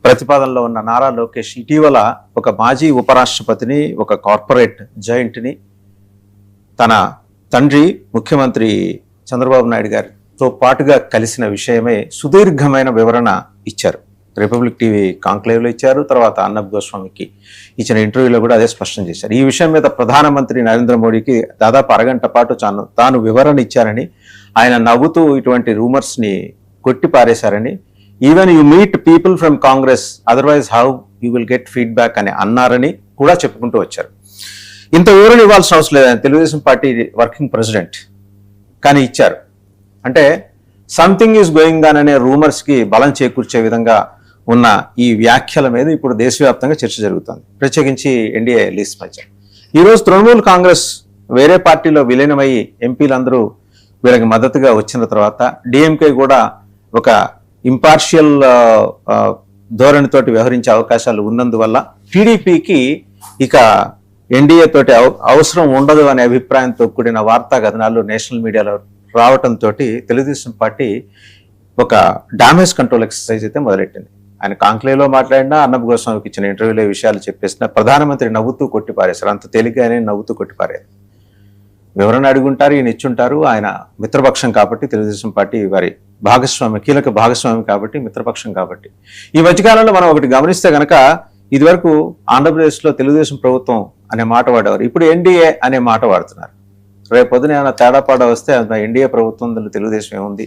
ప్రతిపాదనలో ఉన్న నారా లోకేష్ ఇటీవల ఒక మాజీ ఉపరాష్ట్రపతిని, ఒక కార్పొరేట్ జాయింట్ని తన తండ్రి ముఖ్యమంత్రి చంద్రబాబు నాయుడు గారితో పాటుగా కలిసిన విషయమే సుదీర్ఘమైన వివరణ ఇచ్చారు. రిపబ్లిక్ టీవీ కాంక్లేవ్లో ఇచ్చారు, తర్వాత అర్నబ్ గోస్వామికి ఇచ్చిన ఇంటర్వ్యూలో కూడా అదే స్పష్టం చేశారు. ఈ విషయం మీద ప్రధానమంత్రి నరేంద్ర మోడీకి దాదాపు అరగంట పాటు తాను వివరణ ఇచ్చారని, ఆయన నవ్వుతూ ఇటువంటి రూమర్స్ని కొట్టి పారేశారని, even you meet people from Congress otherwise how you will get feedback అని అన్నారని కూడా చెప్పుకుంటూ వచ్చారు. ఇంత వివరణ ఇవ్వాల్సిన అవసరం లేదని తెలుగుదేశం పార్టీ వర్కింగ్ ప్రెసిడెంట్ కానీ ఇచ్చారు. అంటే సంథింగ్ ఈజ్ గోయింగ్ ఆన్ అనే రూమర్స్కి బలం చేకూర్చే విధంగా ఉన్న ఈ వ్యాఖ్యల మీద ఇప్పుడు దేశవ్యాప్తంగా చర్చ జరుగుతుంది, ప్రత్యేకించి ఎన్డీఏ లిస్ట్ మధ్య. ఈరోజు తృణమూల్ కాంగ్రెస్ వేరే పార్టీలో విలీనమయ్యి ఎంపీలందరూ వీళ్ళకి మద్దతుగా వచ్చిన తర్వాత డిఎంకే కూడా ఒక ఇంపార్షియల్ ధోరణితోటి వ్యవహరించే అవకాశాలు ఉన్నందువల్ల టీడీపీకి ఇక ఎన్డీఏ తోటి అవసరం ఉండదు అనే అభిప్రాయంతో కూడిన వార్తా కథనాలు నేషనల్ మీడియాలో రావటంతో తెలుగుదేశం పార్టీ ఒక డామేజ్ కంట్రోల్ ఎక్సర్సైజ్ అయితే మొదలెట్టింది. ఆయన కాంక్లేవ్లో మాట్లాడినా, అర్నబ్ గోస్వామికి ఇచ్చిన ఇంటర్వ్యూలో విషయాలు చెప్పేసిన ప్రధానమంత్రి నవ్వుతూ కొట్టిపారేశారు. అంత తేలిగ్గానే నవ్వుతూ కొట్టిపారారు. వివరణ అడుగుంటారు, ఈయన ఇచ్చుంటారు. ఆయన మిత్రపక్షం కాబట్టి తెలుగుదేశం పార్టీ వారి భాగస్వామి, కీలక భాగస్వామి కాబట్టి, మిత్రపక్షం కాబట్టి. ఈ మధ్యకాలంలో మనం ఒకటి గమనిస్తే కనుక ఇదివరకు ఆంధ్రప్రదేశ్లో తెలుగుదేశం ప్రభుత్వం అనే మాట వాడేవారు, ఇప్పుడు ఎన్డీఏ అనే మాట వాడుతున్నారు. రేపు పొద్దున ఏమైనా తేడాపాడా వస్తే ఎన్డీఏ ప్రభుత్వం తెలుగుదేశం ఏముంది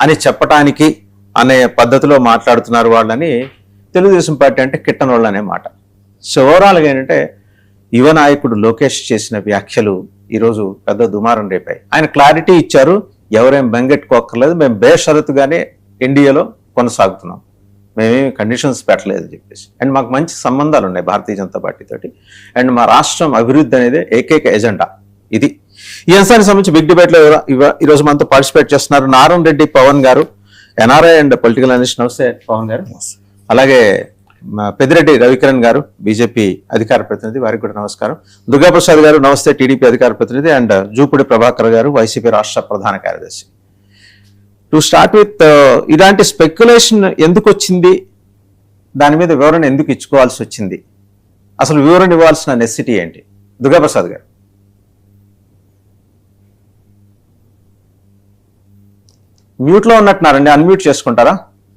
అని చెప్పటానికి అనే పద్ధతిలో మాట్లాడుతున్నారు వాళ్ళని తెలుగుదేశం పార్టీ అంటే కిట్టనోళ్ళు అనే మాట. సో ఓవరాల్గా ఏంటంటే యువ నాయకుడు లోకేష్ చేసిన వ్యాఖ్యలు ఈరోజు పెద్ద దుమారం రేపాయి. ఆయన క్లారిటీ ఇచ్చారు, ఎవరేం బెంగెట్టుకోక్కర్లేదు, మేము బేషరతుగానే ఎన్డీఏలో కొనసాగుతున్నాం, మేమేమి కండిషన్స్ పెట్టలేదు చెప్పేసి. అండ్ మాకు మంచి సంబంధాలు ఉన్నాయి భారతీయ జనతా పార్టీతోటి, అండ్ మా రాష్ట్రం అభివృద్ధి అనేది ఏకైక ఎజెండా ఇది. ఈ అంశానికి సంబంధించి బిగ్ డిబేట్లో ఈరోజు మనతో పార్టిసిపేట్ చేస్తున్నారు నారాయణ రెడ్డి పవన్ గారు, ఎన్ఆర్ఐ అండ్ పొలిటికల్ అనలిస్ట్. నమస్తే పవన్ గారు. అలాగే పెద్దిరెడ్డి రవికిరణ్ గారు, బీజేపీ అధికార ప్రతినిధి, వారికి కూడా నమస్కారం. దుర్గాప్రసాద్ గారు నమస్తే, టీడీపీ అధికార ప్రతినిధి. అండ్ జూపుడి ప్రభాకర్ గారు, వైసీపీ రాష్ట్ర ప్రధాన కార్యదర్శి. టు స్టార్ట్ విత్, ఇలాంటి స్పెక్యులేషన్ ఎందుకు వచ్చింది, దాని మీద వివరణ ఎందుకు ఇచ్చుకోవాల్సి వచ్చింది, అసలు వివరణ ఇవ్వాల్సిన నెసిటీ ఏంటి? దుర్గాప్రసాద్ గారు. మ్యూట్లో ఉన్నట్టున్నారండి, అన్మ్యూట్ చేసుకుంటారా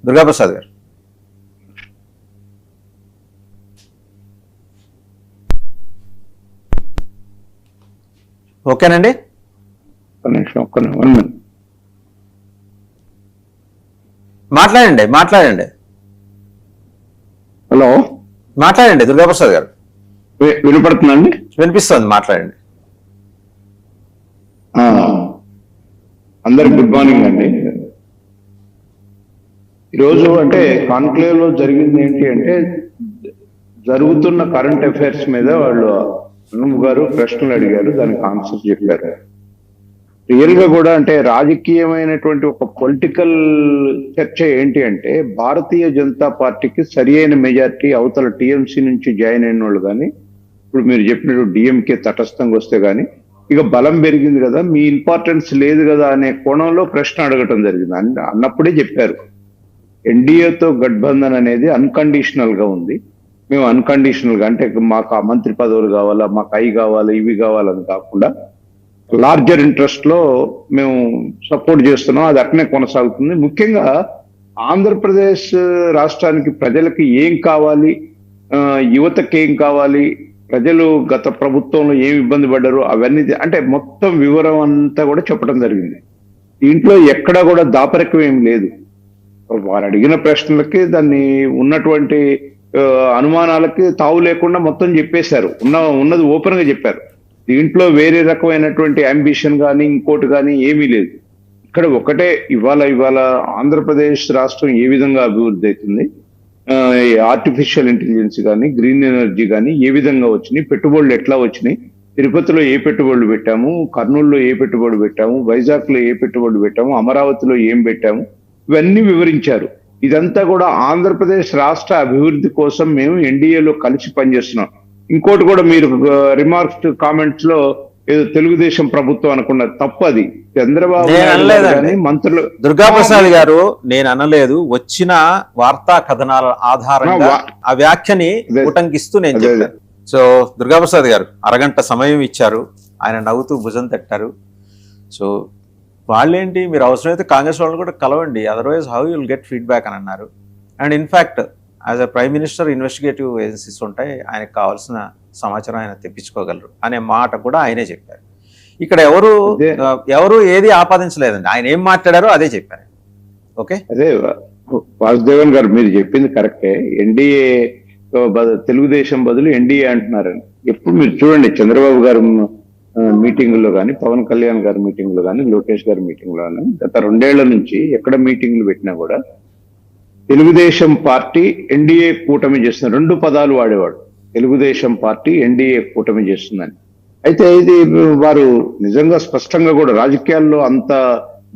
దుర్గాప్రసాద్ గారు? ఓకేనండి. మాట్లాడండి. హలో, మాట్లాడండి దుర్గాప్రసాద్ గారు. వినపడుతుందండి? వినిపిస్తుంది, మాట్లాడండి. అందరికి గుడ్ మార్నింగ్ అండి. ఈరోజు అంటే కాన్క్లేవ్ లో జరిగింది ఏంటి అంటే, జరుగుతున్న కరెంట్ అఫైర్స్ మీద వాళ్ళు అన్నం గారు ప్రశ్నలు అడిగారు, దానికి ఆన్సర్ చెప్పారు. రియల్ గా కూడా అంటే రాజకీయమైనటువంటి ఒక పొలిటికల్ చర్చ ఏంటి అంటే, భారతీయ జనతా పార్టీకి సరి అయిన మెజార్టీ అవతల టీఎంసీ నుంచి జాయిన్ అయిన వాళ్ళు కానీ, ఇప్పుడు మీరు చెప్పినట్టు డిఎంకే తటస్థంగా వస్తే కానీ ఇక బలం పెరిగింది కదా, మీ ఇంపార్టెన్స్ లేదు కదా అనే కోణంలో ప్రశ్న అడగటం జరిగింది. అన్నప్పుడే చెప్పారు, ఎన్డీఏతో గఠబంధన్ అనేది అన్కండిషనల్ గా ఉంది. మేము అన్కండిషనల్ గా అంటే మాకు ఆ మంత్రి పదవులు కావాలా, మాకు అవి కావాలి, ఇవి కావాలని కాకుండా లార్జర్ ఇంట్రెస్ట్ లో మేము సపోర్ట్ చేస్తున్నాం, అది అట్నే కొనసాగుతుంది. ముఖ్యంగా ఆంధ్రప్రదేశ్ రాష్ట్రానికి ప్రజలకి ఏం కావాలి, యువతకి ఏం కావాలి, ప్రజలు గత ప్రభుత్వంలో ఏమి ఇబ్బంది పడ్డారు అవన్నీ అంటే మొత్తం వివరం అంతా కూడా చెప్పడం జరిగింది. దీంట్లో ఎక్కడా కూడా దాపరికం ఏం లేదు. వారు అడిగిన ప్రశ్నలకి దాన్ని ఉన్నటువంటి అనుమానాలకి తావు లేకుండా మొత్తం చెప్పేశారు, ఉన్నది ఓపెన్ గా చెప్పారు. దీంట్లో వేరే రకమైనటువంటి అంబిషన్ కానీ ఇంకోటి కానీ ఏమీ లేదు. ఇక్కడ ఒకటే, ఇవాళ ఆంధ్రప్రదేశ్ రాష్ట్రం ఏ విధంగా అభివృద్ధి అవుతుంది, ఆర్టిఫిషియల్ ఇంటెలిజెన్స్ కానీ గ్రీన్ ఎనర్జీ కానీ ఏ విధంగా వచ్చినాయి, పెట్టుబడులు ఎట్లా వచ్చినాయి, తిరుపతిలో ఏ పెట్టుబడులు పెట్టాము, కర్నూలులో ఏ పెట్టుబడి పెట్టాము, వైజాగ్ లో ఏ పెట్టుబడులు పెట్టాము, అమరావతిలో ఏం పెట్టాము, ఇవన్నీ వివరించారు. ఇదంతా కూడా ఆంధ్రప్రదేశ్ రాష్ట్ర అభివృద్ధి కోసం మేము ఎన్డీఏలో కలిసి పనిచేస్తున్నాం. ఇంకోటి కూడా మీరు రిమార్క్స్ కామెంట్స్ లో ఏదో తెలుగుదేశం ప్రభుత్వం అనుకున్నది తప్పు. అది చంద్రబాబు నేను నాయుడు అనలేదండి. గాని మంత్రులు దుర్గా ప్రసాద్ గారు, నేను అనలేదు. వచ్చిన వార్తా కథనాల ఆధారంగా ఆ వ్యాఖ్యని ఉటంకిస్తూ నేను చెప్పాను. సో దుర్గా ప్రసాద్ గారు అరగంట సమయం ఇచ్చారు, ఆయన నవ్వుతూ భుజం తట్టారు. సో వాళ్ళేంటి, మీరు అవసరమైతే కాంగ్రెస్ వాళ్ళు కూడా కలవండి, otherwise how you'll get feedback అని అన్నారు. And in fact as a prime minister investigative agencies ఉంటాయి, ఆయనకు కావాల్సిన సమాచారం ఆయన తెప్పించుకోగలరు అనే మాట కూడా ఆయనే చెప్పారు. ఇక్కడ ఎవరు ఏది ఆపాదించలేదండి, ఆయన ఏం మాట్లాడారో అదే చెప్పారు. ఓకే, అదే వాసుదేవన్ గారు మీరు చెప్పింది కరెక్టే. ఎన్డీఏ తెలుగుదేశం బదులు ఎన్డీఏ అంటున్నారని. ఎప్పుడు మీరు చూడండి, చంద్రబాబు గారు మీటింగ్ లో కానీ, పవన్ కళ్యాణ్ గారి మీటింగ్ లో కానీ, లోకేష్ గారి మీటింగ్ లో కానీ, గత 2 ఏళ్ల నుంచి ఎక్కడ మీటింగ్లు పెట్టినా కూడా తెలుగుదేశం పార్టీ ఎన్డీఏ కూటమి చేస్తున్న 2 పదాలు వాడేవాడు. తెలుగుదేశం పార్టీ ఎన్డీఏ కూటమి చేస్తుందని. అయితే ఇది వారు నిజంగా స్పష్టంగా కూడా రాజకీయాల్లో అంత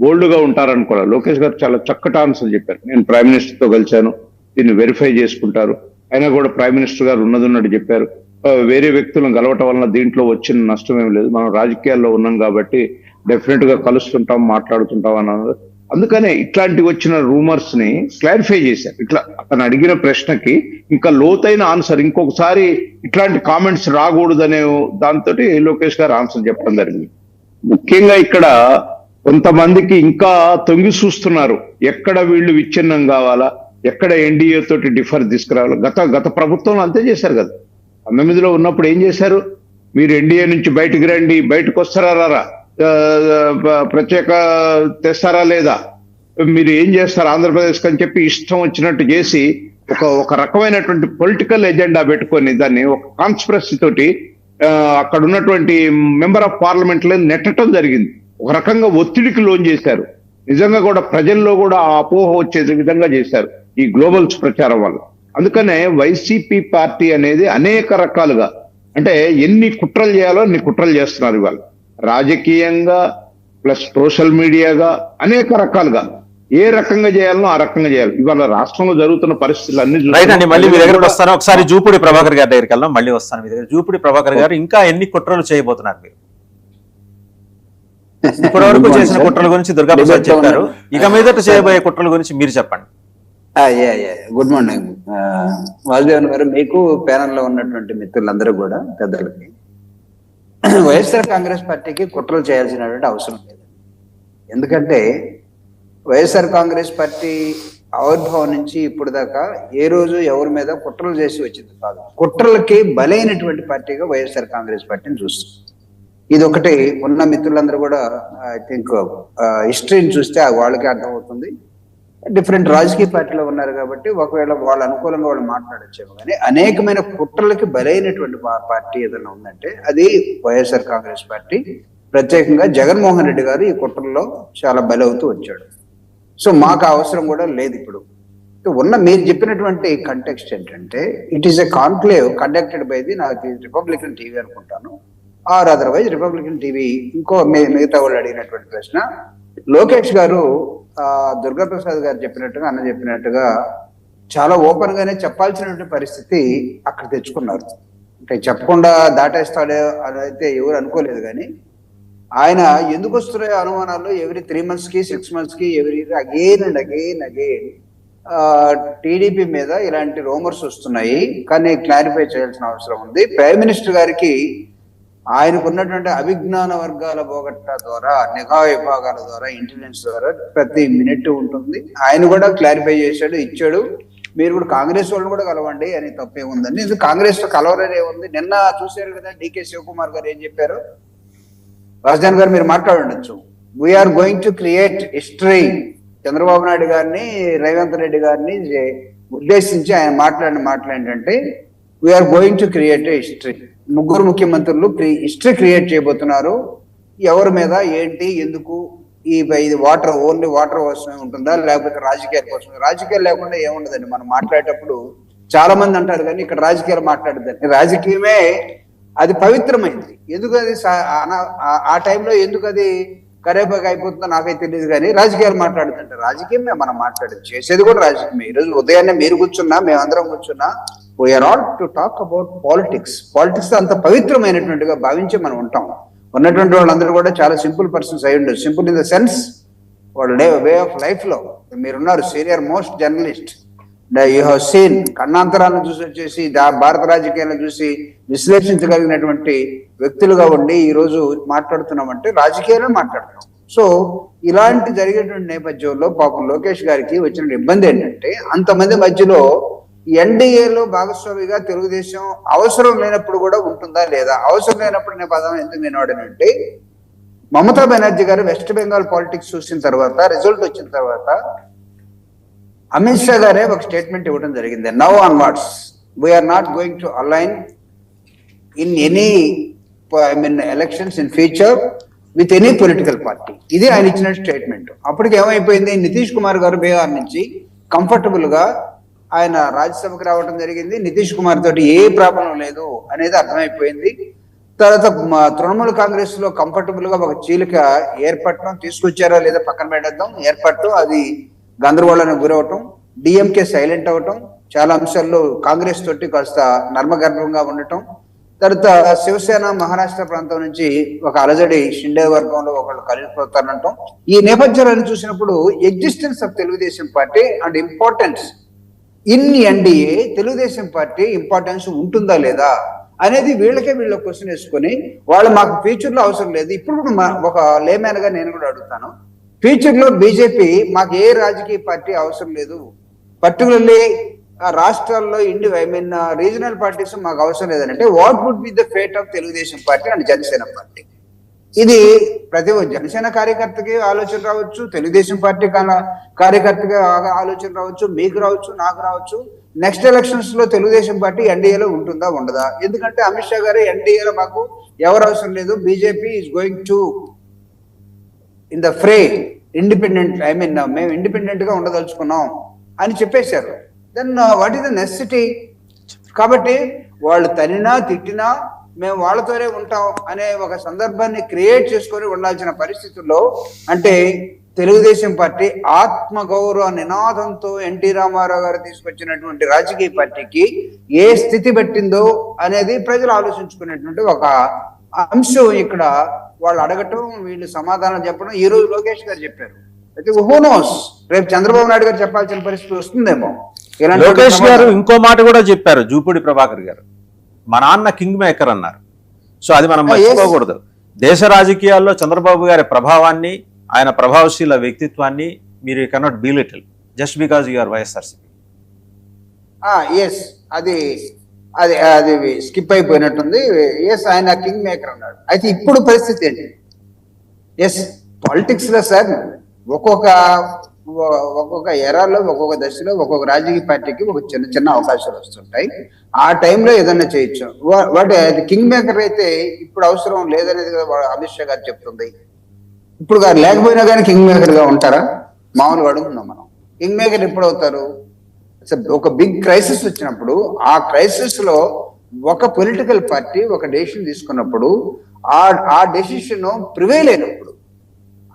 బోల్డ్ గా ఉంటారనుకోవాలి. లోకేష్ గారు చాలా చక్కటి ఆన్సర్ చెప్పారు. నేను ప్రైమ్ మినిస్టర్ తో కలిశాను, దీన్ని వెరిఫై చేసుకుంటారు. అయినా కూడా ప్రైమ్ మినిస్టర్ గారు ఉన్నది చెప్పారు. వేరే వ్యక్తులను కలవటం వలన దీంట్లో వచ్చిన నష్టం ఏం లేదు, మనం రాజకీయాల్లో ఉన్నాం కాబట్టి డెఫినెట్ గా కలుస్తుంటాం, మాట్లాడుతుంటాం అన్నారు. అందుకనే ఇట్లాంటి వచ్చిన రూమర్స్ ని క్లారిఫై చేశారు. ఇట్లా అతను అడిగిన ప్రశ్నకి ఇంకా లోతైన ఆన్సర్, ఇంకొకసారి ఇట్లాంటి కామెంట్స్ రాకూడదనే దాంతో లోకేష్ గారు ఆన్సర్ చెప్పడం జరిగింది. ముఖ్యంగా ఇక్కడ కొంతమందికి ఇంకా తొంగి చూస్తున్నారు, ఎక్కడ వీళ్ళు విచ్ఛిన్నం కావాలా, ఎక్కడ ఎన్డీఏ తోటి డిఫర్ తీసుకురావాలి. గత ప్రభుత్వంలో అంతే చేశారు కదా. 19లో ఉన్నప్పుడు ఏం చేశారు, మీరు ఎన్డీఏ నుంచి బయటకు రండి, బయటకు వస్తారా రారా, ప్రత్యేక తెస్తారా లేదా, మీరు ఏం చేస్తారు ఆంధ్రప్రదేశ్ అని చెప్పి ఇష్టం వచ్చినట్టు చేసి ఒక రకమైనటువంటి పొలిటికల్ ఎజెండా పెట్టుకొని దాన్ని ఒక కాన్స్పిరసీ తోటి అక్కడ ఉన్నటువంటి మెంబర్ ఆఫ్ పార్లమెంట్ లో నెట్టడం జరిగింది. ఒక రకంగా ఒత్తిడికి లోన్ చేశారు. నిజంగా కూడా ప్రజల్లో కూడా ఆ అపోహ వచ్చే విధంగా చేశారు ఈ గ్లోబల్స్ ప్రచారం వల్ల. అందుకనే వైసీపీ పార్టీ అనేది అనేక రకాలుగా, అంటే ఎన్ని కుట్రలు చేయాలో అన్ని కుట్రలు చేస్తున్నారు ఇవాళ, రాజకీయంగా ప్లస్ సోషల్ మీడియాగా అనేక రకాలుగా. ఏ రకంగా చేయాలనో ఆ రకంగా చేయాలి. ఇవాళ రాష్ట్రంలో జరుగుతున్న పరిస్థితులు అన్ని రైట్ అండి. మళ్ళీ మీ దగ్గరకు వస్తాను, ఒకసారి జూపూడి ప్రభాకర్ గారి దగ్గరికి వెళ్దాం, మళ్ళీ వస్తాను మీ దగ్గర. జూపూడి ప్రభాకర్ గారు, ఇంకా ఎన్ని కుట్రలు చేయబోతున్నారు మీరు? ఇప్పటి వరకు చేసిన కుట్రల గురించి దుర్గా ప్రసాద్ చెప్పారు, ఇక మీదట చేయబోయే కుట్రల గురించి మీరు చెప్పండి. గుడ్ మార్నింగ్ వాసుదేవన్ గారు, మీకు ప్యానెల్ లో ఉన్నటువంటి మిత్రులందరూ కూడా పెద్దలకి. వైఎస్ఆర్ కాంగ్రెస్ పార్టీకి కుట్రలు చేయాల్సినటువంటి అవసరం లేదు. ఎందుకంటే వైఎస్ఆర్ కాంగ్రెస్ పార్టీ ఆవిర్భావం నుంచి ఇప్పుడు దాకా ఏ రోజు ఎవరి మీద కుట్రలు చేసి వచ్చింది కాదు. కుట్రలకి బలైనటువంటి పార్టీగా వైఎస్ఆర్ కాంగ్రెస్ పార్టీని చూస్తుంది. ఇది ఒకటి ఉన్న మిత్రులందరూ కూడా ఐ థింక్ హిస్టరీని చూస్తే వాళ్ళకి అర్థమవుతుంది. డిఫరెంట్ రాజకీయ పార్టీలో ఉన్నారు కాబట్టి ఒకవేళ వాళ్ళ అనుకూలంగా వాళ్ళు మాట్లాడొచ్చేమో, కానీ అనేకమైన కుట్రలకి బలైనటువంటి పార్టీ ఏదైనా ఉందంటే అది వైఎస్ఆర్ కాంగ్రెస్ పార్టీ. ప్రత్యేకంగా జగన్మోహన్ రెడ్డి గారు ఈ కుట్రల్లో చాలా బలవుతూ వచ్చాడు. సో మాకు అవసరం కూడా లేదు. ఇప్పుడు ఉన్న మీరు చెప్పినటువంటి కంటెక్స్ట్ ఏంటంటే, it is a conclave conducted by the నాకు రిపబ్లికన్ టీవీ అనుకుంటాను, ఆర్ అదర్వైజ్ రిపబ్లికన్ టీవీ. ఇంకో మిగతా వాళ్ళు అడిగినటువంటి ప్రశ్న, లోకేష్ గారు దుర్గా ప్రసాద్ గారు చెప్పినట్టుగా, అన్న చెప్పినట్టుగా చాలా ఓపెన్ గానే చెప్పాల్సినటువంటి పరిస్థితి అక్కడ తెచ్చుకున్నారు. అంటే చెప్పకుండా దాటేస్తాడే అదైతే ఎవరు అనుకోలేదు. కానీ ఆయన ఎందుకు వస్తున్నాయో అనుమానాలు ఎవ్రీ 3 months కి 6 months కి every again and again TDP మీద ఇలాంటి రూమర్స్ వస్తున్నాయి. కానీ క్లారిఫై చేయాల్సిన అవసరం ఉంది. ప్రైమ్ మినిస్టర్ గారికి ఆయనకు ఉన్నటువంటి అభిజ్ఞాన వర్గాల బోగట్ట ద్వారా, నిఘా విభాగాల ద్వారా, ఇంటెలిజెన్స్ ద్వారా ప్రతి మినిట్ ఉంటుంది. ఆయన కూడా క్లారిఫై చేశాడు, ఇచ్చాడు. మీరు కూడా కాంగ్రెస్ వాళ్ళు కూడా కలవండి అని తప్పే ఉందండి. ఇది కాంగ్రెస్ తో కలవరనే ఉంది. నిన్న చూశారు కదా డీకే శివకుమార్ గారు ఏం చెప్పారు. రాజధాని గారు మీరు మాట్లాడుండొచ్చు. We are going to create history. Chandrababu Naidu గారిని, రేవంత్ రెడ్డి గారిని ఉద్దేశించి ఆయన మాట్లాడిన మాటలు ఏంటంటే, we are going to create a history. ముగ్గురు ముఖ్యమంత్రులు హిస్టరీ క్రియేట్ చేయబోతున్నారు. ఎవరి మీద, ఏంటి, ఎందుకు, ఇది వాటర్ ఓన్లీ వాటర్ కోసమే ఉంటుందా లేకపోతే రాజకీయాల కోసం? రాజకీయాలు లేకుండా ఏముండదండి. మనం మాట్లాడేటప్పుడు చాలా మంది అంటారు కానీ ఇక్కడ రాజకీయాలు మాట్లాడదండి. రాజకీయమే అది పవిత్రమైంది. ఎందుకు అది ఆ టైంలో ఎందుకు అది కరేపాకు అయిపోతుందో నాకైతే తెలియదు. కానీ రాజకీయాలు మాట్లాడుతుంటే రాజకీయమే మనం మాట్లాడేది, చేసేది కూడా రాజకీయమే. ఈరోజు ఉదయాన్నే మీరు కూర్చున్నా, మేమందరం కూర్చున్నా, we are all to talk about politics. Politics అంత పవిత్రమైనటువంటిగా భావించి మనం ఉంటాం. ఉన్నటువంటి వాళ్ళందరూ కూడా చాలా సింపుల్ పర్సన్స్ అయి ఉండొచ్చు. సింపుల్ ఇన్ ద సెన్స్ వాళ్ళ వే ఆఫ్ లైఫ్ లో మీరున్నారు senior most journalist, you have seen కన్నాంతరాలను చూసి వచ్చేసి భారత రాజకీయాలను చూసి విశ్లేషించగలిగినటువంటి వ్యక్తులుగా ఉండి ఈ రోజు మాట్లాడుతున్నామంటే రాజకీయాలు మాట్లాడుతున్నాం. సో ఇలాంటి జరిగేటువంటి నేపథ్యంలో పాపం లోకేష్ గారికి వచ్చిన ఇబ్బంది ఏంటంటే అంతమంది మధ్యలో ఎన్డీఏలో భాగస్వామిగా తెలుగుదేశం అవసరం లేనప్పుడు కూడా ఉంటుందా లేదా? అవసరం లేనప్పుడు నేను పదం ఎందుకు నేను వాడినంటే మమతా బెనర్జీ గారు వెస్ట్ బెంగాల్ పాలిటిక్స్ చూసిన తర్వాత రిజల్ట్ వచ్చిన తర్వాత అమిత్ షా గారే ఒక స్టేట్మెంట్ ఇవ్వడం జరిగింది. Now onwards we are not going to align in any elections in future with any political party. ఇది ఆయన ఇచ్చిన స్టేట్మెంట్. అప్పటికి ఏమైపోయింది, నితీష్ కుమార్ గారు బీహార్ నుంచి కంఫర్టబుల్ గా ఆయన రాజ్యసభకు రావడం జరిగింది. నితీష్ కుమార్ తోటి ఏ ప్రాబ్లం లేదు అనేది అర్థమైపోయింది. తర్వాత తృణమూల్ కాంగ్రెస్ లో కంఫర్టబుల్ గా ఒక చీలిక ఏర్పడటం, తీసుకొచ్చారో లేదా పక్కన పెట్టడం, ఏర్పడటం, అది గందరగోళానికి గురవటం, డిఎంకే సైలెంట్ అవటం, చాలా అంశాల్లో కాంగ్రెస్ తోటి కాస్త నర్మగర్భంగా ఉండటం, తర్వాత శివసేన మహారాష్ట్ర ప్రాంతం నుంచి ఒక అలజడి షిండే వర్గంలో ఒకళ్ళు కలిసిపోతారంటాం. ఈ నేపథ్యాలను చూసినప్పుడు existence of Telugu Desam party and importance in NDA, Telugu Desam party importance ఉంటుందా లేదా అనేది వీళ్ళ క్వశ్చన్ వేసుకొని వాళ్ళు మాకు ఫ్యూచర్ లో అవసరం లేదు. ఇప్పుడు ఒక లేమ్యాన్ గా నేను కూడా అడుగుతాను, ఫ్యూచర్ లో బీజేపీ మాకు ఏ రాజకీయ పార్టీ అవసరం లేదు, పర్టికులర్లీ రాష్ట్రాల్లో రీజనల్ పార్టీస్ మాకు అవసరం లేదంటే what would be the fate of Telugu Desam party and Janasena party? ఇది ప్రతి జనసేన కార్యకర్తకి ఆలోచన రావచ్చు, తెలుగుదేశం పార్టీ కార్యకర్తకి ఆలోచన రావచ్చు, మీకు రావచ్చు, నాకు రావచ్చు. నెక్స్ట్ ఎలక్షన్స్ లో తెలుగుదేశం పార్టీ ఎన్డీఏలో ఉంటుందా ఉండదా? ఎందుకంటే అమిత్ షా గారు ఎన్డీఏలో మాకు ఎవరు అవసరం లేదు, BJP is going to in the fray independent, మేము ఇండిపెండెంట్ గా ఉండదలుచుకున్నాం అని చెప్పేశారు. Then what is the necessity? కాబట్టి వాళ్ళు తనినా తిట్టినా మేము వాళ్ళతోనే ఉంటాం అనే ఒక సందర్భాన్ని క్రియేట్ చేసుకొని ఉండాల్సిన పరిస్థితుల్లో, అంటే తెలుగుదేశం పార్టీ ఆత్మగౌరవ నినాదంతో ఎన్టీ రామారావు గారు తీసుకొచ్చినటువంటి రాజకీయ పార్టీకి ఏ స్థితి పెట్టిందో అనేది ప్రజలు ఆలోచించుకునేటువంటి ఒక అంశం ఇక్కడ వాళ్ళు అడగటం, వీళ్ళు సమాధానం చెప్పడం. ఈ రోజు లోకేష్ గారు చెప్పారు, అయితే హూ నోస్ రేపు చంద్రబాబు నాయుడు గారు చెప్పాల్సిన పరిస్థితి వస్తుందేమో. లోకేష్ గారు ఇంకో మాట కూడా చెప్పారు, జూపూడి ప్రభాకర్ గారు, మా నాన్న కింగ్ మేకర్ అన్నారు. సో అది మనం మర్చిపోకూడదు. దేశ రాజకీయాల్లో చంద్రబాబు గారి ప్రభావాన్ని, ఆయన ప్రభావశీల వ్యక్తిత్వాన్ని మీరు cannot be little just because you are YSRCP. Yes, అది అది అది స్కిప్ అయిపోయినట్టుంది. ఎస్, ఆయన కింగ్ మేకర్ అన్నాడు. అయితే ఇప్పుడు పరిస్థితి ఏంటి? ఎస్, పాలిటిక్స్ లో సార్ ఒక్కొక్క ఎరాలో, ఒక్కొక్క దశలో ఒక్కొక్క రాజకీయ పార్టీకి ఒక చిన్న చిన్న అవకాశాలు వస్తుంటాయి. ఆ టైంలో ఏదన్నా చేయొచ్చు. వాటి కింగ్ మేకర్ అయితే ఇప్పుడు అవసరం లేదనేది అమిత్ షా గారు చెప్తుంది. ఇప్పుడు గారు లేకపోయినా కానీ కింగ్ మేకర్ గా ఉంటారా? మామూలుగా అడుగుతున్నాం మనం. కింగ్ మేకర్ ఎప్పుడు అవుతారు? ఒక బిగ్ క్రైసిస్ వచ్చినప్పుడు, ఆ క్రైసిస్ లో ఒక పొలిటికల్ పార్టీ ఒక డెసిషన్ తీసుకున్నప్పుడు, ఆ డెసిషన్ ప్రివైల్ అయినప్పుడు,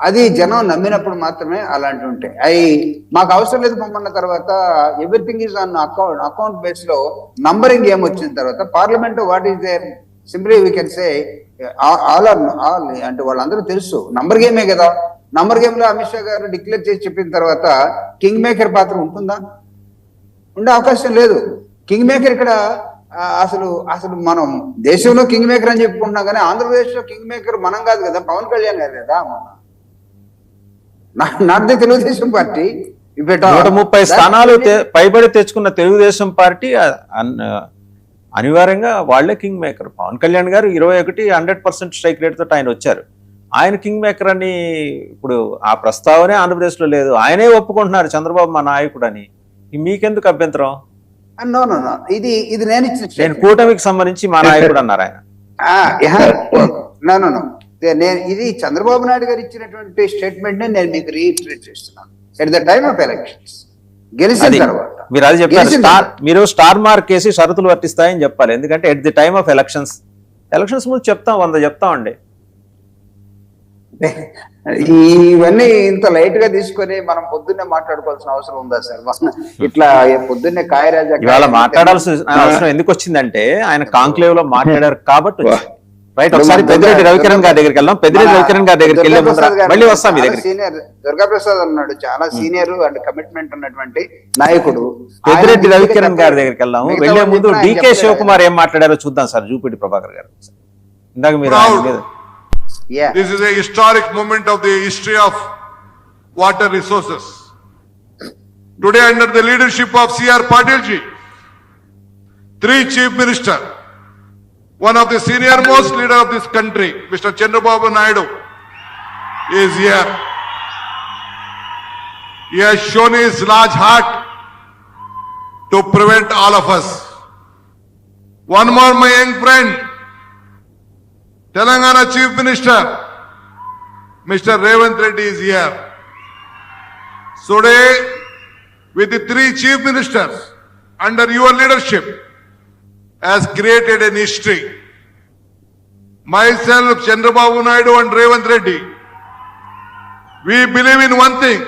అది జనం నమ్మినప్పుడు మాత్రమే అలాంటివి ఉంటాయి. అవి మాకు అవసరం లేదు పొమ్మన్న తర్వాత everything is on account base లో నంబరింగ్ గేమ్ వచ్చిన తర్వాత parliament what is there simply we can say all అంటే వాళ్ళందరూ తెలుసు నంబర్ గేమే కదా. నంబర్ గేమ్ లో అమిత్ షా గారు డిక్లేర్ చేసి చెప్పిన తర్వాత కింగ్ మేకర్ పాత్ర ఉంటుందా? ఉండే అవకాశం లేదు. కింగ్ మేకర్ ఇక్కడ అసలు మనం దేశంలో కింగ్ మేకర్ అని చెప్పుకుంటున్నాం, కానీ ఆంధ్రప్రదేశ్ లో కింగ్ మేకర్ మనం కాదు కదా, పవన్ కళ్యాణ్ గారు కదా. Not the Telugu Desam party. 130 స్థానాలు పైబడి తెచ్చుకున్న తెలుగుదేశం పార్టీ అనివార్యంగా వాళ్లే కింగ్ మేకర్. పవన్ కళ్యాణ్ గారు 21 స్ట్రైక్ రేట్ తోటి ఆయన వచ్చారు. ఆయన కింగ్ మేకర్ అని ఇప్పుడు ఆ ప్రస్తావనే ఆంధ్రప్రదేశ్ లో లేదు. ఆయనే ఒప్పుకుంటున్నారు చంద్రబాబు మా నాయకుడు అని. మీకెందుకు అభ్యంతరం? ఇది నేను కూటమికి సంబంధించి మా నాయకుడు అన్నారు ఆయన. ఇది చంద్రబాబు నాయుడు గారు ఇచ్చినటువంటి స్టేట్మెంట్ నే నేను మీకు రీఇటరేట్ చేస్తున్నాను. At the time of elections గెలిచిన తర్వాత మీరు అది చెప్పారు. మీరు స్టార్ మార్క్ వేసి షరతులు వర్తిస్తాయని చెప్పాలి. ఎందుకంటే at the time of elections ముందు చెప్తాం, 100 చెప్తామండి. ఇవన్నీ ఇంత లైట్ గా తీసుకొని మనం పొద్దున్నే మాట్లాడుకోవాల్సిన అవసరం ఉందా సార్? ఇట్లా పొద్దున్నే కాయరాజా ఇవాళ మాట్లాడాల్సిన అవసరం ఎందుకు వచ్చిందంటే ఆయన కాంక్లేవ్ లో మాట్లాడారు కాబట్టి. రైట్, ఒకసారి పెద్దిరెడ్డి రవికిరణ్ గారి దగ్గరికి వెళ్దాం. పెద్దిరెడ్డి రవికిరణ్ గారి దగ్గరికి వెళ్ళే ముందు మళ్ళీ వస్తాం మీ దగ్గర. సీనియర్ దుర్గాప్రసాద్ ఉన్నాడు, చాలా సీనియర్ అండ్ కమిట్మెంట్ ఉన్నటువంటి నాయకుడు. పెద్దిరెడ్డి రవికిరణ్ గారి దగ్గరికి వెళ్దాము. వెళ్లే ముందు డికే శివకుమార్ ఏం మాట్లాడారో చూద్దాం సార్. జూపిడి ప్రభాకర్ గారు ఇందాక మీరు ఆయన మీద. This is a historic moment of the history of water resources. Today, under the leadership of C.R. Patil ji, 3 chief ministers, one of the senior most leader of this country, Mr. Chandrababu Naidu, is here. He has shown his large heart to prevent all of us. One more, my young friend, Telangana Chief Minister, Mr. Revanth Reddy is here. Today, with the 3 chief ministers under your leadership, has created an history. Myself, Chandrababu Naidu and Revanth Reddy, we believe in one thing.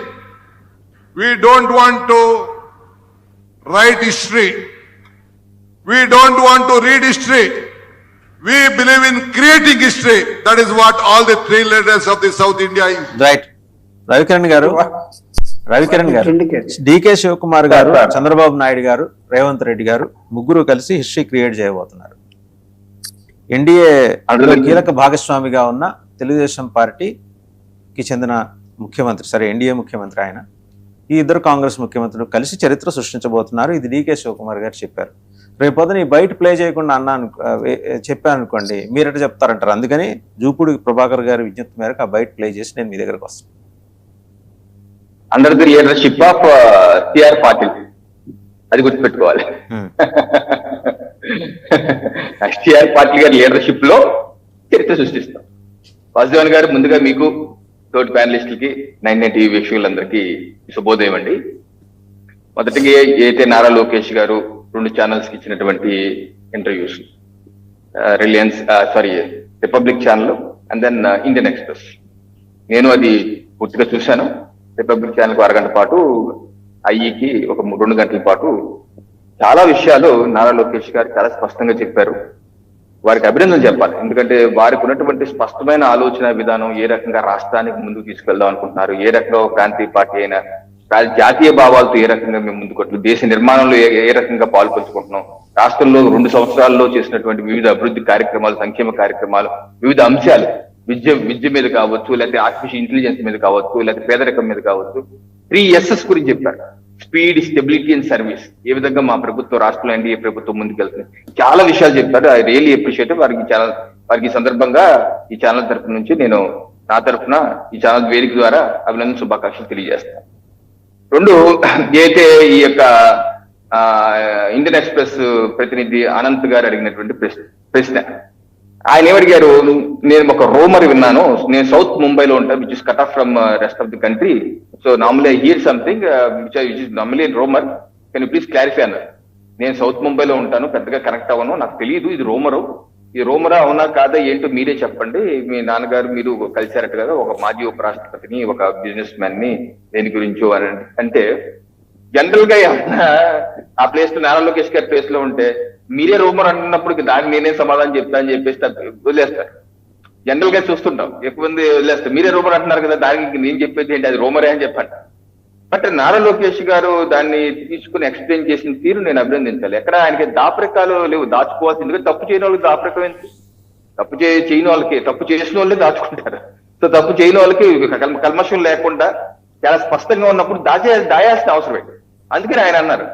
We don't want to write history. We don't want to read history. We believe in creating history. That is what all the 3 leaders of the South India is. Right, Ravikiran గారు decay Shivakumar గారు, చంద్రబాబు నాయుడు గారు, రేవంత్ రెడ్డి గారు ముగ్గురు కలిసి history create చేయబోతున్నారు. NDA కీలక భాగస్వామిగా ఉన్న తెలుగుదేశం పార్టీకి చెందిన ముఖ్యమంత్రి, సరే ఎన్డీఏ ముఖ్యమంత్రి ఆయన, ఈ ఇద్దరు కాంగ్రెస్ ముఖ్యమంత్రులు కలిసి చరిత్ర సృష్టించబోతున్నారు. ఇది డికే శివకుమార్ గారు చెప్పారు. రేపొద్దున ఈ బయట ప్లే చేయకుండా చెప్పాను అనుకోండి, మీరట చెప్తారంటారు. అందుకని జూపూడి ప్రభాకర్ గారి విజ్ఞప్తి మేరకు ఆ బయట ప్లే చేసి నేను మీ దగ్గరకు వస్తాను. Under the leadership of CR Patil, అది గుర్తుపెట్టుకోవాలి. సిఆర్ పాటిల్ గారి లీడర్షిప్ లో చరిత్ర సృష్టిస్తాం. వాసుదేవన్ గారు, ముందుగా మీకు, తోటి ప్యానలిస్టులకి, 99 టీవీ వీక్షకులందరికీ శుభోదయం అండి. మొదటిగా అయితే నారా లోకేష్ గారు 2 ఛానల్స్ కి ఇచ్చినటువంటి interviews, Republic channel and then Indian Express, నేను అది పూర్తిగా చూశాను. రిపబ్లిక్ ఛానల్ కు 1 గంట పాటు, ఐఈకి ఒక 2 గంటల పాటు చాలా విషయాలు నారా లోకేష్ గారు చాలా స్పష్టంగా చెప్పారు. వారికి అభినందనలు చెప్పాలి. ఎందుకంటే వారికి ఉన్నటువంటి స్పష్టమైన ఆలోచన విధానం, ఏ రకంగా రాష్ట్రానికి ముందుకు తీసుకెళ్దాం అనుకుంటున్నారు, ఏ రకంగా ప్రాంతీయ పార్టీ అయినా జాతీయ భావాలతో ఏ రకంగా మేము ముందుకు, దేశ నిర్మాణంలో ఏ రకంగా పాల్పంచుకుంటున్నాం, రాష్ట్రంలో 2 సంవత్సరాల్లో చేసినటువంటి వివిధ అభివృద్ధి కార్యక్రమాలు, సంక్షేమ కార్యక్రమాలు, వివిధ అంశాలు, విద్య మీద కావచ్చు, లేకపోతే ఆర్టిఫిషియల్ ఇంటెలిజెన్స్ మీద కావచ్చు, లేకపోతే పేదరికం మీద కావచ్చు, 3 S's గురించి చెప్పారు. Speed, stability and service. ఏ విధంగా మా ప్రభుత్వం, రాష్ట్రంలో ఎన్డీఏ ప్రభుత్వం ముందుకెళ్తుంది, చాలా విషయాలు చెప్పారు. I really appreciate. వారికి ఈ సందర్భంగా ఈ ఛానల్ తరఫు నుంచి నేను, నా తరఫున ఈ ఛానల్ వేదిక ద్వారా అభినందన శుభాకాంక్షలు తెలియజేస్తాను. 2, అయితే ఈ యొక్క ఇండియన్ ఎక్స్ప్రెస్ ప్రతినిధి అనంత్ గారు అడిగినటువంటి ప్రశ్న, ఆయన ఏమడిగారు, నేను ఒక రూమర్ విన్నాను, నేను సౌత్ ముంబైలో ఉంటాను, which is cut off from rest of the country, so normally I hear something which is normally rumour, can you please clarify అన్నారు. నేను సౌత్ ముంబైలో ఉంటాను, పెద్దగా కనెక్ట్ అవ్వను, నాకు తెలియదు ఇది రూమరు, ఈ రూమరా అవునా కాదా ఏంటో మీరే చెప్పండి. మీ నాన్నగారు మీరు కలిశారట కదా, ఒక మాజీ ఉపరాష్ట్రపతిని, ఒక బిజినెస్ మ్యాన్ ని, దేని గురించో అని అంటే, జనరల్ గా ఆ ప్లేస్ లో, నారా లోకేష్ గారి ప్లేస్ లో ఉంటే మీరే రూమర్ అంటున్నప్పుడు దానికి నేనే సమాధానం చెప్తా అని చెప్పేసి వదిలేస్తారు. జనరల్ గా చూస్తుంటాం, ఎక్కువ మంది వదిలేస్తారు. మీరే రూమర్ అంటున్నారు కదా, దానికి నేను చెప్పేది ఏంటి, అది రూమరే అని చెప్పండి. బట్ నారా లోకేష్ గారు దాన్ని తీసుకుని ఎక్స్ప్లెయిన్ చేసిన తీరు నేను అభినందించాలి. ఎక్కడ ఆయనకి దాపరికాలు లేవు, దాచుకోవాల్సింది. ఎందుకంటే తప్పు చేయని వాళ్ళకి దాపరికం ఏంటి, తప్పు చేయని వాళ్ళకి, తప్పు చేసిన వాళ్ళే దాచుకుంటారు. సో తప్పు చేయని వాళ్ళకి కల్మషం లేకుండా చాలా స్పష్టంగా ఉన్నప్పుడు దాయాల్సిన అవసరం ఏంటి. అందుకని ఆయన అన్నారు,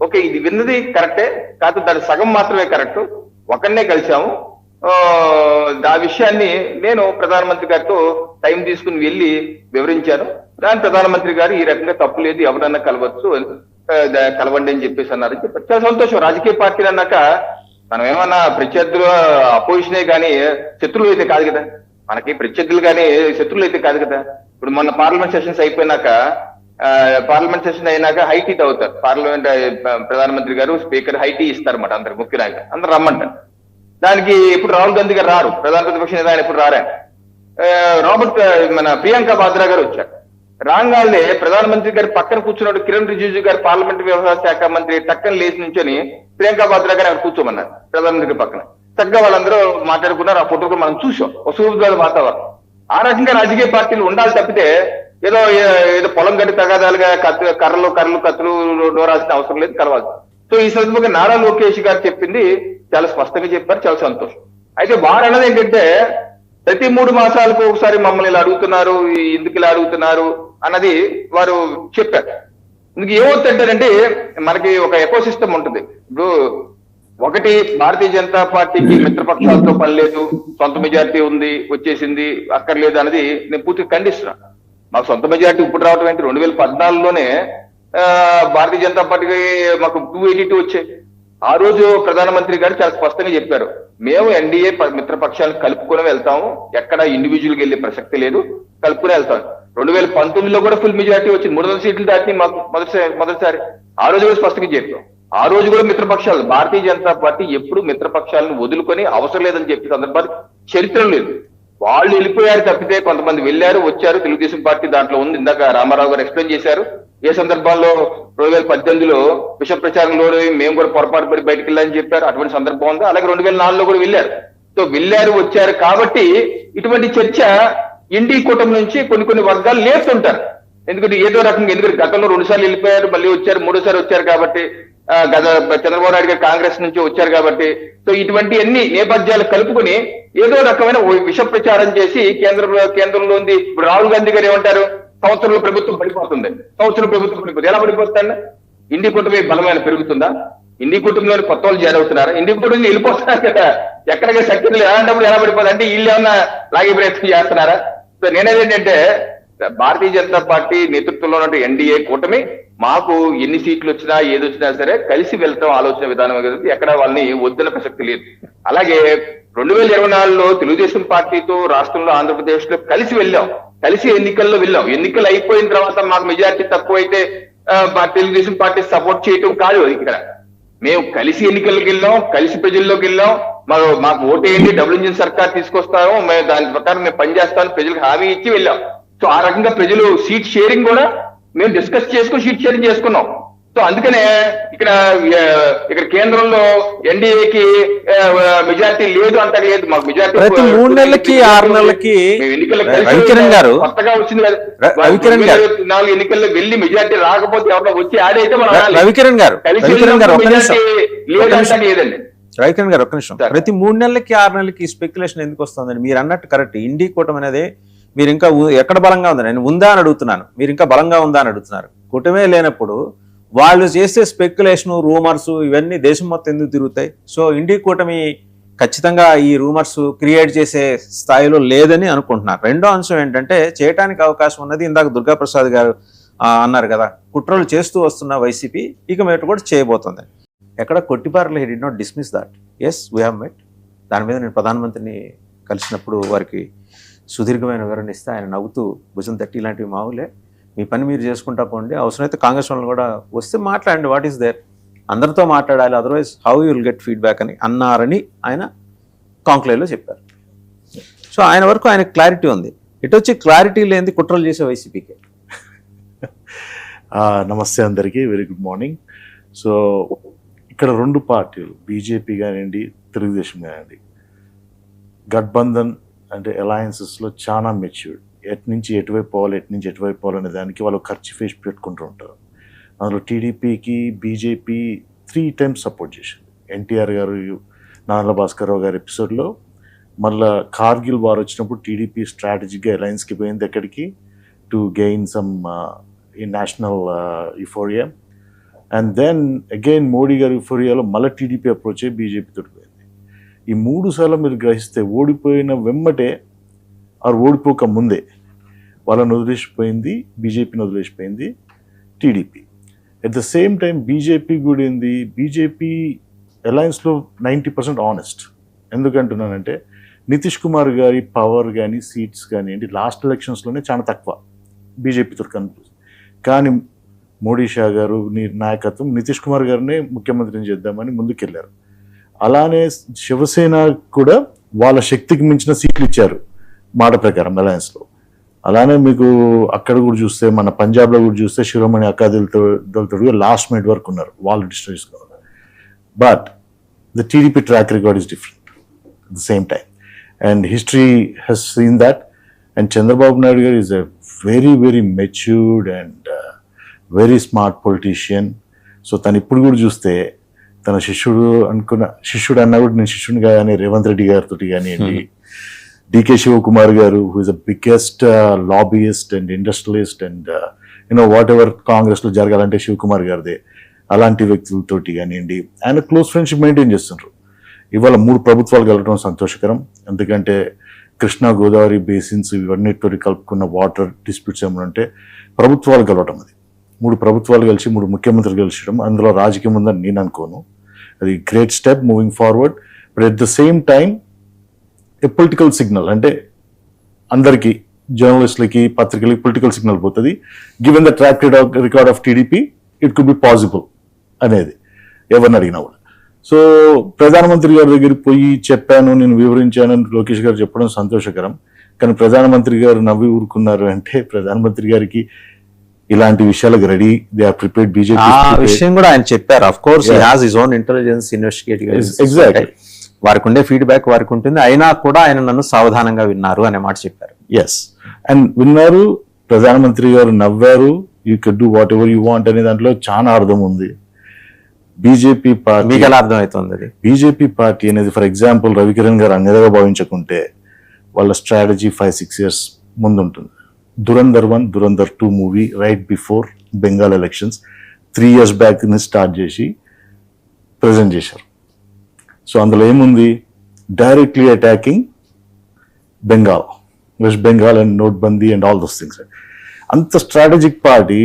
ఓకే ఇది విన్నది కరెక్టే, కాదు దాని సగం మాత్రమే కరెక్ట్, ఒకరినే కలిసాము, ఆ విషయాన్ని నేను ప్రధానమంత్రి గారితో టైం తీసుకుని వెళ్ళి వివరించాను. దాని ప్రధానమంత్రి గారు ఈ రకంగా తప్పు లేదు, ఎవరన్నా కలవచ్చు, కలవండి అని చెప్పేసి అన్నారు. చాలా సంతోషం. రాజకీయ పార్టీలు అన్నాక మనం ఏమన్నా ప్రత్యర్థులు, అపోజిషనే కానీ శత్రువులు అయితే కాదు కదా, మనకి ప్రత్యర్థులు కానీ శత్రువులు అయితే కాదు కదా. ఇప్పుడు మొన్న పార్లమెంట్ సెషన్స్ అయిపోయినాక, పార్లమెంట్ సెషన్ అయినాక హై టీ అవుతారు. పార్లమెంట్ ప్రధానమంత్రి గారు, స్పీకర్ హై టీ ఇస్తారన్నమాట అందరు, ముఖ్య నాయకులు అందరు రమ్మంటారు. దానికి ఇప్పుడు రాహుల్ గాంధీ గారు రారు, ప్రధాన ప్రతిపక్ష నేత ఆయన ఎప్పుడు రారా. మన ప్రియాంక వాద్రా గారు వచ్చారు. రాగానే ప్రధానమంత్రి గారి పక్కన కూర్చున్నాడు కిరణ్ రిజిజు గారు, పార్లమెంట్ వ్యవహార శాఖ మంత్రి, టక్కన లేచి నుంచొని ప్రియాంక వాద్రా గారు అక్కడ కూర్చోమన్నారు ప్రధానమంత్రి పక్కన. చక్కగా వాళ్ళందరూ మాట్లాడుకున్నారు. ఆ ఫోటో మనం చూసాం, ఒక సుహృద్భావ వాతావరణం. ఆ రకంగా రాజకీయ పార్టీలు ఉండాలి తప్పితే ఏదో ఏదో పొలం గడ్డి తగాదాలుగా కర్రలు కత్తులు నోరాల్సిన అవసరం లేదు, కలవాలి. సో ఈ సందర్భంగా నారా లోకేష్ గారు చెప్పింది చాలా స్పష్టంగా చెప్పారు, చాలా సంతోషం. అయితే వారు అన్నది ఏంటంటే ప్రతి 3 మాసాలకు ఒకసారి మమ్మల్ని ఇలా అడుగుతున్నారు, ఎందుకు ఇలా అడుగుతున్నారు అన్నది వారు చెప్పారు. ఇందుకు ఏమవుతుందంటే మనకి ఒక ఎకో సిస్టమ్ ఉంటుంది. ఇప్పుడు ఒకటి, భారతీయ జనతా పార్టీకి మిత్రపక్షాలతో పని లేదు, సొంత మెజారిటీ ఉంది, వచ్చేసింది, అక్కర్లేదు అనేది నేను పూర్తిగా ఖండిస్తున్నాను. మాకు సొంత మెజారిటీ ఇప్పుడు రావడం ఏంటి, 2014లోనే భారతీయ జనతా పార్టీకి మాకు 282 వచ్చాయి. ఆ రోజు ప్రధానమంత్రి గారు చాలా స్పష్టంగా చెప్పారు, మేము ఎన్డీఏ మిత్రపక్షాలను కలుపుకొని వెళ్తాము, ఎక్కడ ఇండివిజువల్కి వెళ్ళే ప్రసక్తి లేదు, కలుపుకుని వెళ్తాం. 2019లో కూడా ఫుల్ మెజారిటీ వచ్చింది, 300 సీట్లు దాటి మాకు మొదటిసారి. ఆ రోజు కూడా స్పష్టంగా చెప్పాం. ఆ రోజు కూడా మిత్రపక్షాలు, భారతీయ జనతా పార్టీ ఎప్పుడు మిత్రపక్షాలను వదులుకొని అవసరం లేదని చెప్పే సందర్భాలు చరిత్ర లేదు. వాళ్ళు వెళ్ళిపోయారు తప్పితే కొంతమంది వెళ్ళారు, వచ్చారు. తెలుగుదేశం పార్టీ దాంట్లో ఉంది, ఇందాక రామారావు గారు ఎక్స్ప్లెయిన్ చేశారు. ఏ సందర్భాల్లో 2018లో విష ప్రచారంలో మేము కూడా పొరపాటు పడి బయటకు వెళ్ళాలని చెప్పారు, అటువంటి సందర్భం ఉంది. అలాగే 2004లో కూడా వెళ్ళారు. సో వెళ్ళారు, వచ్చారు కాబట్టి ఇటువంటి చర్చ ఇండి కూటమి నుంచి కొన్ని వర్గాలు లేపుతుంటారు. ఎందుకంటే ఏదో రకంగా, ఎందుకంటే గతంలో 2 సార్లు వెళ్ళిపోయారు, మళ్ళీ వచ్చారు, 3ఓసారి వచ్చారు కాబట్టి, చంద్రబాబు నాయుడు గారు కాంగ్రెస్ నుంచి వచ్చారు కాబట్టి, సో ఇటువంటి అన్ని నేపథ్యాలు కలుపుకొని ఏదో రకమైన విష ప్రచారం చేసి కేంద్రంలో ఉంది. ఇప్పుడు రాహుల్ గాంధీ గారు ఏమంటారు, సంవత్సరంలో ప్రభుత్వం పడిపోతుంది, ఎలా పడిపోతుందండి? ఇండి కూటమి బలమైన పెరుగుతుందా? ఇండి కూటమిలోని కొత్త వాళ్ళు జాయిన్ అవుతున్నారా? ఇండి కూటమి వెళ్ళిపోతున్నారు కదా, ఎక్కడికి శక్తులు ఎలాంటప్పుడు ఎలా పడిపోతుంది అంటే వీళ్ళు ఏమన్నా లాగే ప్రయత్నం చేస్తున్నారా? సో నేనేంటంటే భారతీయ జనతా పార్టీ నేతృత్వంలో ఉన్న ఎన్డీఏ కూటమి మాకు ఎన్ని సీట్లు వచ్చినా ఏది వచ్చినా సరే కలిసి వెళ్తాం ఆలోచన విధానం, ఎక్కడ వాళ్ళని వద్దన ప్రసక్తి లేదు. అలాగే 2024లో తెలుగుదేశం పార్టీతో రాష్ట్రంలో ఆంధ్రప్రదేశ్ లో కలిసి వెళ్ళాం, కలిసి ఎన్నికల్లో వెళ్ళాం. ఎన్నికలు అయిపోయిన తర్వాత మాకు మెజారిటీ తక్కువ అయితే తెలుగుదేశం పార్టీ సపోర్ట్ చేయటం కాదు. ఇక్కడ మేము కలిసి ఎన్నికలకు వెళ్ళాం, కలిసి ప్రజల్లోకి వెళ్ళాం. మాకు ఓటేయండి, డబుల్ ఇంజిన్ సర్కార్ తీసుకొస్తాము, మేము దాని ప్రకారం మేము పనిచేస్తామని ప్రజలకు హామీ ఇచ్చి వెళ్ళాం. సో ఆ రకంగా ప్రజలు సీట్ షేరింగ్ కూడా మేము డిస్కస్ చేసుకుని సీట్ షేరింగ్ చేసుకున్నాం. సో అందుకనే ఇక్కడ కేంద్రంలో ఎన్డీఏకి మెజారిటీ లేదు అంత లేదు, మాకు మెజారిటీ ప్రతి 3 నెలలకి 6 నెలలకి రవికిరణ్ గారు కొత్తగా వచ్చింది కదా, 2024 ఎన్నికల్లో వెళ్ళి మెజారిటీ రాకపోతే ఎవరో వచ్చి యాడ్ అయితే మనం రవికిరణ్ గారు లేదండి. రవికిరణ్ గారు ఒక్క నిమిషం. ప్రతి 3 నెలలకి 6 నెలలకి స్పెక్యులేషన్ ఎందుకు వస్తుందండి? మీరు అన్నట్టు కరెక్ట్, ఇండి కూటమి అనేది మీరు ఇంకా ఎక్కడ బలంగా ఉందని, నేను ఉందా అని అడుగుతున్నాను, మీరు ఇంకా బలంగా ఉందా అని అడుగుతున్నారు. కూటమే లేనప్పుడు వాళ్ళు చేసే స్పెక్యులేషన్, రూమర్స్ ఇవన్నీ దేశం మొత్తం ఎందుకు తిరుగుతాయి? సో ఇండి కూటమి ఖచ్చితంగా ఈ రూమర్స్ క్రియేట్ చేసే స్థాయిలో లేదని అనుకుంటున్నారు. రెండో అంశం ఏంటంటే, చేయడానికి అవకాశం ఉన్నది, ఇందాక దుర్గాప్రసాద్ గారు అన్నారు కదా, కుట్రలు చేస్తూ వస్తున్న వైసీపీ ఇక మీద కూడా చేయబోతుంది. ఎక్కడ కొట్టిపారలు he did not dismiss that. Yes, we have met. దాని మీద నేను ప్రధానమంత్రిని కలిసినప్పుడు వారికి సుదీర్ఘమైన వివరణ ఇస్తే ఆయన నవ్వుతూ భుజం తట్టి, ఇలాంటివి మామూలే, మీ పని మీరు చేసుకుంటా పోండి, అవసరమైతే కాంగ్రెస్ వాళ్ళు కూడా వస్తే మాట్లాడండి, వాట్ ఈస్ దేర్, అందరితో మాట్లాడాలి, otherwise how you will get feedback అని అన్నారని ఆయన కాంక్లేవ్లో చెప్పారు. సో ఆయన వరకు ఆయన క్లారిటీ ఉంది. ఇటు వచ్చి క్లారిటీ లేనిది కుట్రలు చేసే వైసీపీకి. నమస్తే అందరికీ, వెరీ గుడ్ మార్నింగ్. సో ఇక్కడ 2 పార్టీలు, బీజేపీ కానివ్వండి, తెలుగుదేశం కానివ్వండి, గఠబంధన్ అంటే అలయన్సెస్లో చాలా మెచ్యూర్డ్. నుంచి ఎటువైపు పోవాలి అనే దానికి వాళ్ళు ఖర్చు ఫేస్ పెట్టుకుంటూ ఉంటారు. అందులో టీడీపీకి బీజేపీ 3 times సపోర్ట్ చేసింది. ఎన్టీఆర్ గారు, నారాయణ భాస్కర్ రావు గారి ఎపిసోడ్లో, మళ్ళీ కార్గిల్ వార్ వచ్చినప్పుడు టీడీపీ స్ట్రాటజిక్గా అలయన్స్కి పోయింది ఎక్కడికి, టు గెయిన్ సమ్ ఈ national euphoria. And then again Modi గారి యుఫోరియాలో మళ్ళీ టీడీపీ అప్రోచ్ అయ్యి బీజేపీ తోటి. ఈ 3 సార్లు మీరు గ్రహిస్తే ఓడిపోయిన వెమ్మటే ఓడిపోక ముందే వాళ్ళని వదిలేసిపోయింది, బీజేపీని వదిలేసిపోయింది TDP. At the same time BJP కూడా ఏంది, బీజేపీ అలయన్స్లో 90% ఆనెస్ట్. ఎందుకంటున్నానంటే నితీష్ కుమార్ గారి పవర్ కానీ సీట్స్ కానీ ఏంటి లాస్ట్ ఎలక్షన్స్లోనే చాలా తక్కువ బీజేపీతో కనిపిస్తుంది. కానీ మోడీ షా గారు నాయకత్వం నితీష్ కుమార్ గారినే ముఖ్యమంత్రిని చేద్దామని ముందుకెళ్ళారు. అలానే శివసేన కూడా వాళ్ళ శక్తికి మించిన సీట్లు ఇచ్చారు మాట ప్రకారం అలయన్స్లో. అలానే మీకు అక్కడ కూడా చూస్తే, మన పంజాబ్లో కూడా చూస్తే శిరోమణి అకాలీదళతో లాస్ట్ మినిట్ వరకు ఉన్నారు, వాళ్ళు డిస్ట్రాయ్ చేసుకోవాలి. But the TDP track record is different. at the same time. And history has seen that. And Chandrababu Naidu garu is a very, very matured and very smart politician. So తను ఇప్పుడు కూడా చూస్తే తన శిష్యుడు అన్నా కూడా నేను శిష్యునిగా కానీ రేవంత్ రెడ్డి గారితో కానివ్వండి, డికే శివకుమార్ గారు who is the biggest lobbyist and industrialist and what ever Congress లో జరగాలంటే శివకుమార్ గారిదే, అలాంటి వ్యక్తులతోటి కానివ్వండి ఆయన క్లోజ్ ఫ్రెండ్షిప్ మెయింటైన్ చేస్తున్నారు. ఇవాళ 3 ప్రభుత్వాలు కలగడం సంతోషకరం. ఎందుకంటే కృష్ణా గోదావరి బేసిన్స్ ఇవన్నిటితో కలుపుకున్న వాటర్ డిస్ప్యూట్స్ ఏమంటే ప్రభుత్వాలు కలవటం, అది 3 ప్రభుత్వాలు కలిసి 3 ముఖ్యమంత్రులు కలిసడం, అందులో రాజకీయం ఉందని నేను అనుకోను. అది great step moving forward. But at the same time A political signal, అంటే అందరికీ జర్నలిస్టులకి పత్రికలకి పొలిటికల్ సిగ్నల్ పోతుంది. Given the track record of TDP it could be possible అనేది ఎవరిని అడిగినా కూడా. సో ప్రధానమంత్రి గారి దగ్గరికి పోయి చెప్పాను, నేను వివరించానని లోకేష్ గారు చెప్పడం సంతోషకరం. కానీ ప్రధానమంత్రి గారు నవ్వి ఊరుకున్నారు అంటే ప్రధానమంత్రి గారికి ఇలాంటి విషయాలకు ready, they are prepared. BJP విషయం కూడా ఆయన చెప్పారు. Of course he has his own intelligence investigative. Exactly, వారికి ఉండే ఫీడ్బ్యాక్ వారికి ఉంటుంది. అయినా కూడా ఆయన నన్ను సావధానంగా విన్నారు అనే మాట చెప్పారు. ఎస్, అండ్ విన్నారు, ప్రధానమంత్రి గారు నవ్వారు. You can do what ever you want అనే దాంట్లో చాలా అర్థం ఉంది. బీజేపీ పార్టీ, మీకు ఎలా అర్థం అవుతుంది అది? బీజేపీ పార్టీ అనేది ఫర్ ఎగ్జాంపుల్ రవికిరణ్ గారు అన్నిగా భావించకుంటే వాళ్ళ స్ట్రాటజీ 5-6 years ముందు ఉంటుంది. Dhurandhar 1, Dhurandhar 2 movie right before Bengal elections 3 years back ని స్టార్ట్ చేసి ప్రజెంట్ చేశారు. సో అందులో ఏముంది, directly attacking Bengal, West Bengal and నోట్బందీ అండ్ ఆల్ దోస్ థింగ్స్. అంత స్ట్రాటజిక్ పార్టీ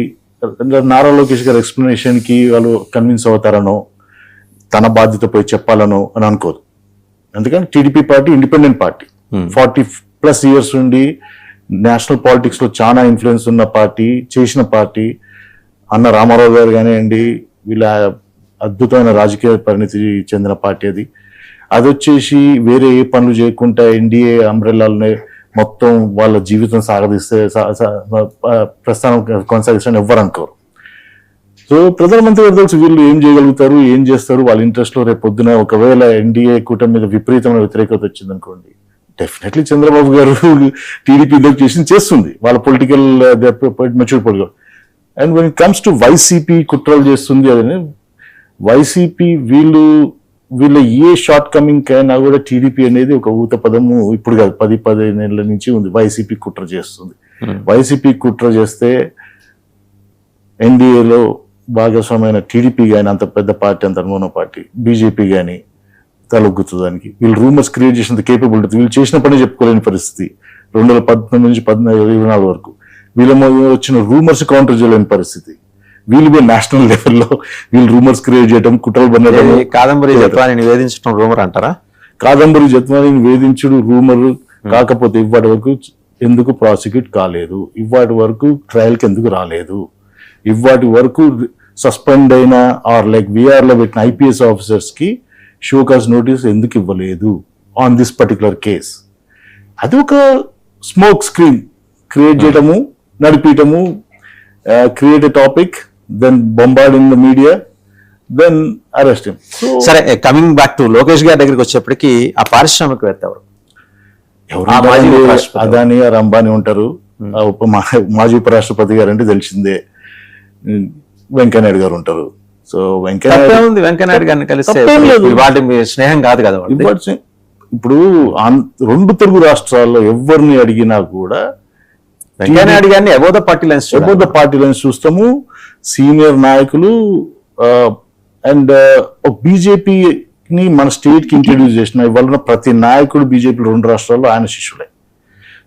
నారా లోకేష్ గారి ఎక్స్ప్లెనేషన్ కి వాళ్ళు కన్విన్స్ అవుతారనో, తన బాధ్యత పోయి చెప్పాలనో అని అనుకోదు. ఎందుకంటే TDP party independent party, 40+ years నుండి నేషనల్ పాలిటిక్స్ లో చాలా ఇన్ఫ్లుయెన్స్ ఉన్న పార్టీ, చేసిన పార్టీ. అన్న రామారావు గారు కానివ్వండి, వీళ్ళ అద్భుతమైన రాజకీయ పరిణితి చెందిన పార్టీ అది. అది వచ్చేసి వేరే ఏ పనులు చేయకుండా ఎన్డీఏ అంబ్రెల్లాలనే మొత్తం వాళ్ళ జీవితం సాగదీస్తే ప్రస్థానం కొనసాగిస్తారని ఎవ్వరు అనుకోరు. సో ప్రధానమంత్రి గారు తెలుసు వీళ్ళు ఏం చేయగలుగుతారు, ఏం చేస్తారు, వాళ్ళ ఇంట్రెస్ట్ లో రేపు పొద్దున ఒకవేళ ఎన్డీఏ కూటమి మీద విపరీతమైన వ్యతిరేకత వచ్చింది అనుకోండి, డెఫినెట్లీ చంద్రబాబు గారు టీడీపీ చేస్తుంది వాళ్ళ political mature political. And when it comes to YCP కుట్రలు చేస్తుంది అదని, వైసీపీ వీళ్ళ ఏ షార్ట్ కమింగ్ అయినా కూడా టీడీపీ అనేది ఒక ఊత పదము ఇప్పుడు కాదు 10-15 ఏళ్ల నుంచి ఉంది. వైసీపీ కుట్ర చేస్తుంది. వైసీపీ కుట్ర చేస్తే ఎన్డీఏలో భాగస్వామైన టీడీపీ కానీ, అంత పెద్ద పార్టీ, అంత అనుమాన పార్టీ బీజేపీ కానీ తలొగ్గుతుంది దానికి. వీళ్ళు రూమర్స్ క్రియేట్ చేసిన కేపబిలిటీ, వీళ్ళు చేసిన పని చెప్పుకోలేని పరిస్థితి 2019 నుంచి 2024 వరకు వీళ్ళ వచ్చిన రూమర్స్ కౌంటర్ చేయలేని పరిస్థితి. వీళ్ళు నేషనల్ లెవెల్లో వీళ్ళు రూమర్స్ క్రియేట్ చేయడం, కుట్రలు బంధం. కాదంబరి జత్వాని నివేదించడం రూమర్ అంటారా? కాదంబరి జత్వాని నివేదించడం రూమర్ కాకపోతే ఇవాటి వరకు ఎందుకు ప్రాసిక్యూట్ కాలేదు, ఇవాటి వరకు ట్రయల్ కి ఎందుకు రాలేదు, ఇవాటి వరకు సస్పెండ్ అయిన ఆర్ లైక్ విఆర్ లో పెట్టిన ఐపీఎస్ ఆఫీసర్స్ కి షోకాస్ నోటీస్ ఎందుకు ఇవ్వలేదు ఆన్ దిస్ పర్టికులర్ కేస్. అది ఒక స్మోక్ స్క్రీన్ క్రియేట్ చేయటము, నడిపించటము, create a topic, then bombard in the media, then arrest him. సరే, కమింగ్ బ్యాక్ టు లోకేష్ గారి దగ్గరికి వచ్చేప్పటికి ఆ పారిశ్రామికవేత్త ఎవరు? అదాని గారు, అంబానీ ఉంటారు. మాజీ ఉపరాష్ట్రపతి గారు అంటే తెలిసిందే, వెంకయ్యనాయుడు గారు ఉంటారు. సో వెంకయ్యనాయుడు గారిని కలిస్తే వాటి స్నేహం కాదు కదా. ఇప్పుడు 2 తెలుగు రాష్ట్రాల్లో ఎవరిని అడిగినా కూడా వెంకయ్యనాయుడు గారిని అబౌవ్ ద పార్టీ లైన్స్ చూస్తాము. సీనియర్ నాయకులు అండ్ బీజేపీని మన స్టేట్ కి ఇంట్రడ్యూస్ చేసిన ఇవాళ ప్రతి నాయకుడు బీజేపీ 2 రాష్ట్రాల్లో ఆయన శిష్యుడే.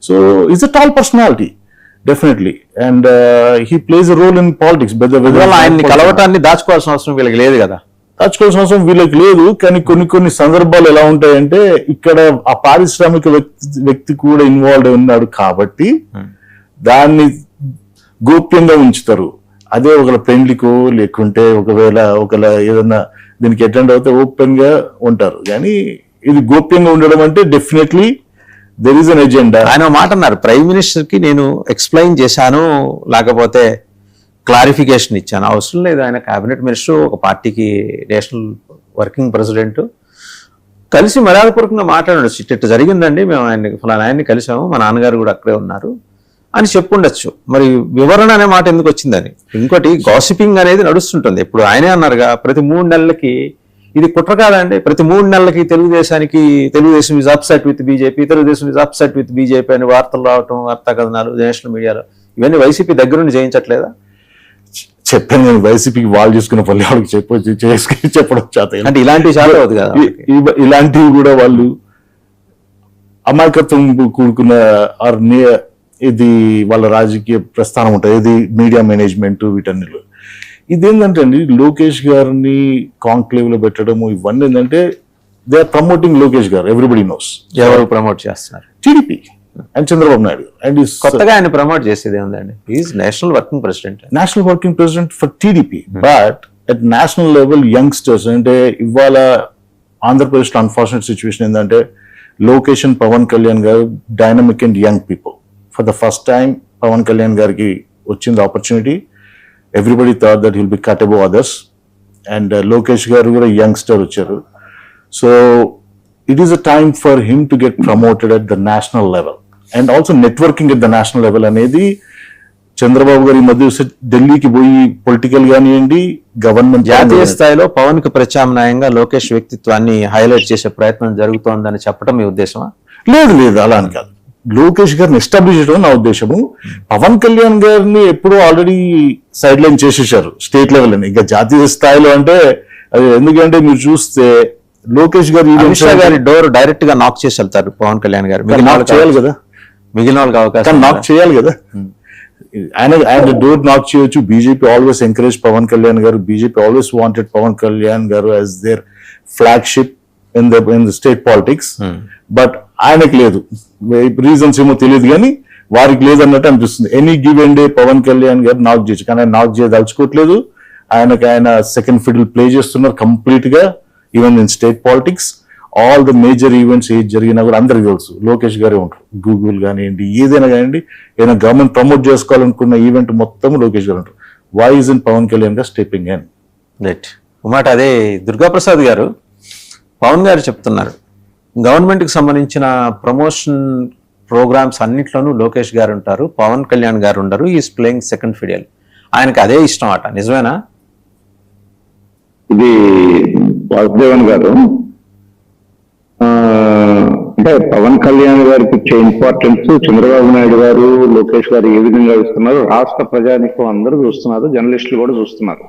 So is a tall personality definitely, and he plays a role in politics. ఆయన్ని కలవటాన్ని దాచుకోవాల్సిన అవసరం వీళ్ళకి లేదు కదా. దాచుకోవాల్సిన అవసరం వీళ్ళకి లేదు. కానీ కొన్ని సందర్భాలు ఎలా ఉంటాయంటే ఇక్కడ ఆ పారిశ్రామిక వ్యక్తి కూడా ఇన్వాల్వ్ అయి ఉన్నాడు కాబట్టి దాన్ని గోప్యంగా ఉంచుతారు. అదే ఒకవేళ పెళ్లికో లేకుంటే ఒకవేళ ఏదన్నా దీనికి అటెండ్ అవుతే ఓపెన్ గా ఉంటారు. కానీ ఇది గోప్యంగా ఉండడం అంటే definitely there is an agenda. ఆయన మాట అన్నారు, ప్రైమ్ మినిస్టర్ కి నేను ఎక్స్ప్లెయిన్ చేశాను, లేకపోతే క్లారిఫికేషన్ ఇచ్చాను. అవసరం లేదు, ఆయన కేబినెట్ మినిస్టర్, ఒక పార్టీకి నేషనల్ వర్కింగ్ ప్రెసిడెంట్, కలిసి మర్యాదపూర్వకంగా మాట్లాడచ్చు. ఇట్లా జరిగిందండి, మేము ఆయన్ని కలిసాము, మా నాన్నగారు కూడా అక్కడే ఉన్నారు అని చెప్పుండొచ్చు. మరి వివరణ అనే మాట ఎందుకు వచ్చిందని. ఇంకోటి గాసిపింగ్ అనేది నడుస్తుంటుంది. ఇప్పుడు ఆయనే అన్నారుగా, ప్రతి 3 నెలలకి ఇది కుట్ర కాదండి, ప్రతి 3 నెలలకి Telugu Desam is upset with BJP, Telugu Desam is upset with BJP అని వార్తలు రావటం, వార్తా కథనాలు నేషనల్ మీడియాలో, ఇవన్నీ వైసీపీ దగ్గరుండి చేయించట్లేదా? చెప్పాను నేను, వైసీపీకి వాళ్ళు చేసుకున్న పల్లె వాళ్ళకి చెప్పడం చేత. అంటే ఇలాంటివి చాలా అవుతుంది కదా, ఇలాంటివి కూడా వాళ్ళు అమాయకత్వం కూడుకున్న ఇది వాళ్ళ రాజకీయ ప్రస్థానం ఉంటుంది, ఇది మీడియా మేనేజ్మెంట్, వీటన్నిటిలో. ఇదేంటంటే అండి, లోకేష్ గారిని కాంక్లేవ్ లో పెట్టడం ఇవన్నీ ఏంటంటే దే ఆర్ ప్రమోటింగ్ లోకేష్ గారు. ఎవ్రీబడి నోస్ ఎవరు ప్రమోట్ చేస్తున్నారు? TDP and Chandrababu Naidu. And కొత్తగా ఆయన ప్రమోట్ చేసేది ఏముందండి? Is national working president for TDP. But at national level youngsters అంటే ఇవాళ ఆంధ్రప్రదేశ్ లో అన్ఫార్చునేట్ సిచ్యువేషన్ ఏంటంటే లోకేష్ అండ్ పవన్ కళ్యాణ్ గారు dynamic and young people. For the first time Pawan Kalyan గారికి వచ్చింది opportunity. Everybody thought that will be cut above others. And Lokesh గారు కూడా youngster వచ్చారు. So it is a time for him to get promoted at the national level and also networking at the national level అనేది చంద్రబాబు గారు ఈ మధ్య ఢిల్లీకి పోయి political గానివ్వండి, గవర్నమెంట్ జాతీయ స్థాయిలో పవన్ కి ప్రత్యామ్నాయంగా లోకేష్ వ్యక్తిత్వాన్ని హైలైట్ చేసే ప్రయత్నం జరుగుతోందని చెప్పడం మీ ఉద్దేశమా? లేదు అలా అని కాదు. లోకేష్ గారిని ఎస్టాబ్లిష్ చేయడం నా ఉద్దేశము. పవన్ కళ్యాణ్ గారిని ఎప్పుడూ ఆల్రెడీ సైడ్ లైన్ చేసేసారు స్టేట్ లెవెల్ అని. ఇక జాతీయ స్థాయిలో అంటే అది ఎందుకంటే మీరు చూస్తే లోకేష్ గారు అమిత్ షా గారి డోర్ డైరెక్ట్ గా నాక్ చేసి వెళ్తారు పవన్ కళ్యాణ్ గారు. చేయాలి కదా, మిగిలిన వాళ్ళకి అవకాశం నాక్ చేయాలి కదా. ఆయన డోర్ నాక్ చేయొచ్చు. BJP always encourage Pawan Kalyan గారు. BJP always wanted Pawan Kalyan గారు as their flagship in the state politics. But ఆయనకు లేదు, రీజన్స్ ఏమో తెలియదు కానీ వారికి లేదు అన్నట్టు అనిపిస్తుంది. Any given day Pawan Kalyan గారు నాక్ చేయొచ్చు, కానీ ఆయన నాక్ చేయదలుచుకోవట్లేదు. ఆయన సెకండ్ ఫిడిల్ ప్లే చేస్తున్నారు కంప్లీట్ గా. Even in state politics all the major events ఏది జరిగినా కూడా అందరికి తెలుసు లోకేష్ గారే ఉంటారు. గూగుల్ కానివ్వండి, ఏదైనా కానివ్వండి, ఏదైనా గవర్నమెంట్ ప్రమోట్ చేసుకోవాలనుకున్న ఈవెంట్ మొత్తం లోకేష్ గారు ఉంటారు. Why is in Pawan Kalyan గారు స్టెప్పింగ్ ఇన్? రైట్. మాట అదే దుర్గాప్రసాద్ గారు, పవన్ గారు చెప్తున్నారు గవర్నమెంట్ కి సంబంధించిన ప్రమోషన్ ప్రోగ్రామ్స్ అన్నిట్లోనూ లోకేష్ గారు ఉంటారు, పవన్ కళ్యాణ్ గారు ఉండరు. Is playing second fiddle. ఆయనకి అదే ఇష్టం అట. నిజమేనా? ఇది వాసుదేవన్ గారు అంటే పవన్ కళ్యాణ్ గారికి ఇచ్చే ఇంపార్టెన్స్ చంద్రబాబు నాయుడు గారు, లోకేష్ గారు ఏ విధంగా ఇస్తున్నారు రాష్ట్ర ప్రజానికం అందరూ చూస్తున్నారు, జర్నలిస్టులు కూడా చూస్తున్నారు.